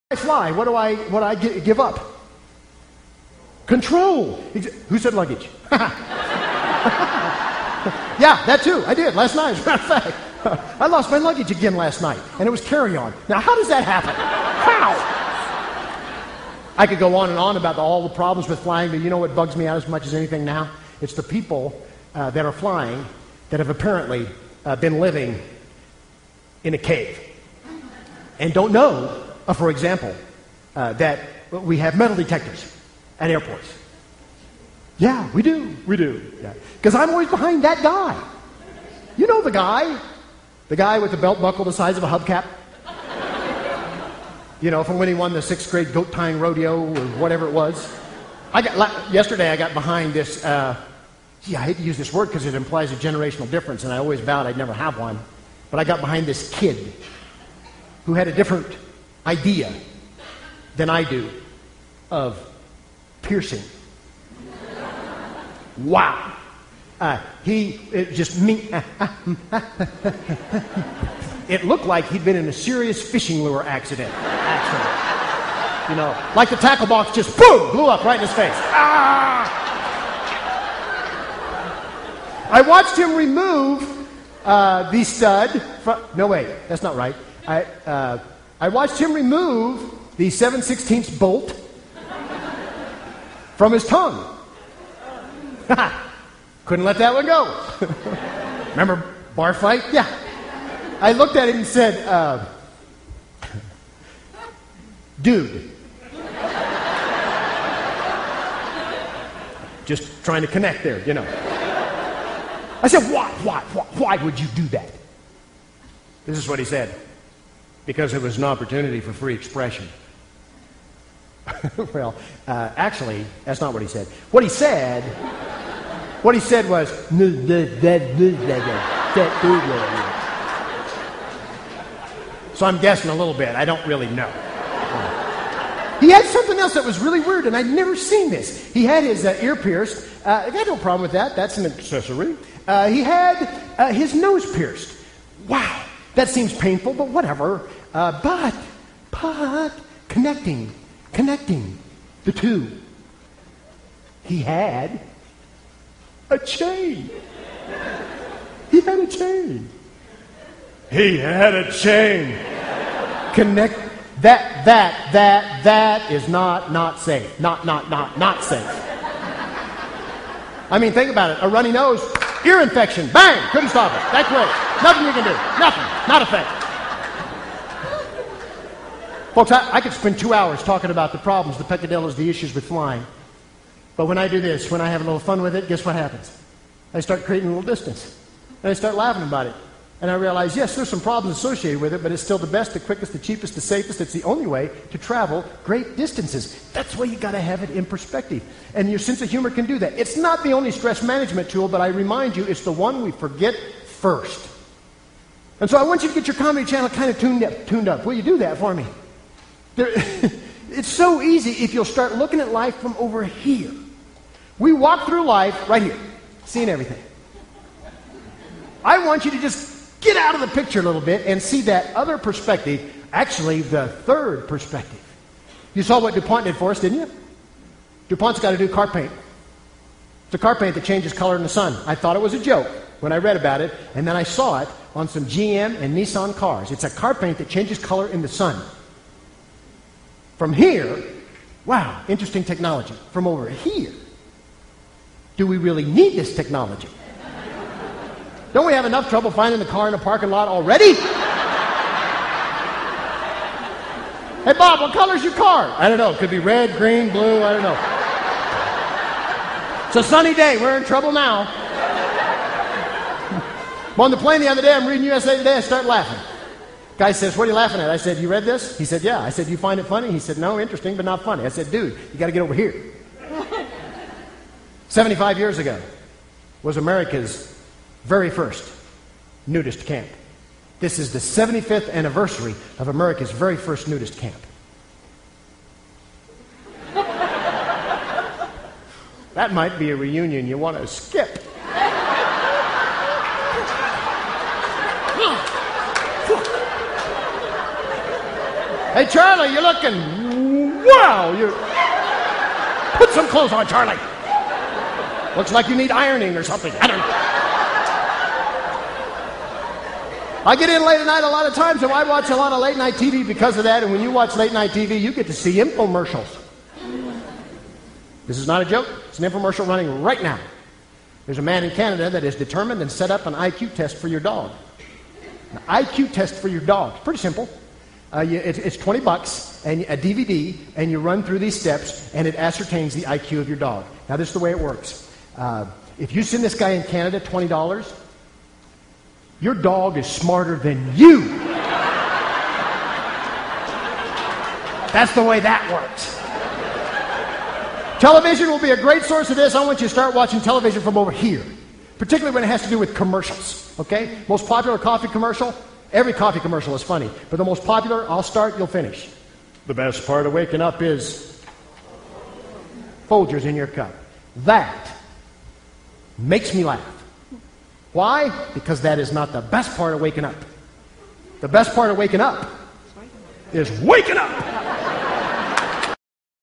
I fly, what do I give up? Control. Who said luggage? Yeah, that too. I did last night, as a matter of fact. I lost my luggage again last night, and it was carry-on. Now, how does that happen? How? I could go on and on about all the problems with flying, but you know what bugs me out as much as anything now? It's the people that are flying that have apparently been living in a cave and don't know, for example, that we have metal detectors at airports. Yeah, we do. Because I'm always behind that guy. You know the guy with the belt buckle the size of a hubcap. You know, from when he won the 6th grade goat tying rodeo or whatever it was. Yesterday I got behind this, I hate to use this word because it implies a generational difference, and I always vowed I'd never have one. But I got behind this kid who had a different idea than I do of piercing. Wow. It looked like he'd been in a serious fishing lure accident. You know, like the tackle box just boom, blew up right in his face. Ah! I watched him remove the stud from, no wait, that's not right. I watched him remove the 7/16 bolt from his tongue. Couldn't let that one go. Remember bar fight? Yeah. I looked at him and said, dude. Just trying to connect there, you know. I said, why would you do that? This is what he said. Because it was an opportunity for free expression. Well, actually, that's not what he said. What he said was, so I'm guessing a little bit. I don't really know. He had something else that was really weird, and I'd never seen this. He had his ear pierced. I got no problem with that. That's an accessory. He had his nose pierced. Wow, that seems painful, but whatever. But connecting the two. He had a chain. He had a chain. Connect. That is not safe. Not safe. I mean, think about it. A runny nose, ear infection, bang, couldn't stop it. That quick. Nothing you can do. Nothing. Not a thing. Folks, I could spend 2 hours talking about the problems, the peccadillos, the issues with flying. But when I do this, when I have a little fun with it, guess what happens? I start creating a little distance. And I start laughing about it. And I realize, yes, there's some problems associated with it, but it's still the best, the quickest, the cheapest, the safest. It's the only way to travel great distances. That's why you got to have it in perspective. And your sense of humor can do that. It's not the only stress management tool, but I remind you, it's the one we forget first. And so I want you to get your comedy channel kind of tuned up. Will you do that for me? It's so easy if you'll start looking at life from over here. We walk through life right here, seeing everything. I want you to just get out of the picture a little bit and see that other perspective, actually the third perspective. You saw what DuPont did for us, didn't you? DuPont's got to do car paint. It's a car paint that changes color in the sun. I thought it was a joke when I read about it, and then I saw it on some GM and Nissan cars. It's a car paint that changes color in the sun. From here, wow, interesting technology. From over here, do we really need this technology? Don't we have enough trouble finding the car in the parking lot already? Hey, Bob, what color's your car? I don't know. It could be red, green, blue, I don't know. It's a sunny day. We're in trouble now. On the plane the other day, I'm reading USA Today, I start laughing. Guy says, what are you laughing at? I said, you read this? He said, yeah. I said, you find it funny? He said, no, interesting, but not funny. I said, dude, you got to get over here. 75 years ago was America's very first nudist camp. This is the 75th anniversary of America's very first nudist camp. That might be a reunion you want to skip. Hey, Charlie, you're looking, wow, you put some clothes on, Charlie. Looks like you need ironing or something. I don't know. I get in late at night a lot of times, and I watch a lot of late night TV because of that, and when you watch late night TV, you get to see infomercials. This is not a joke. It's an infomercial running right now. There's a man in Canada that has determined and set up an IQ test for your dog. An IQ test for your dog. It's pretty simple. It's $20 and a DVD, and you run through these steps, and it ascertains the IQ of your dog. Now, this is the way it works. If you send this guy in Canada $20, your dog is smarter than you. That's the way that works. Television will be a great source of this. I want you to start watching television from over here, particularly when it has to do with commercials, okay? Most popular coffee commercial, every coffee commercial is funny, but the most popular, I'll start, you'll finish. The best part of waking up is Folgers in your cup. That makes me laugh. Why? Because that is not the best part of waking up. The best part of waking up is waking up.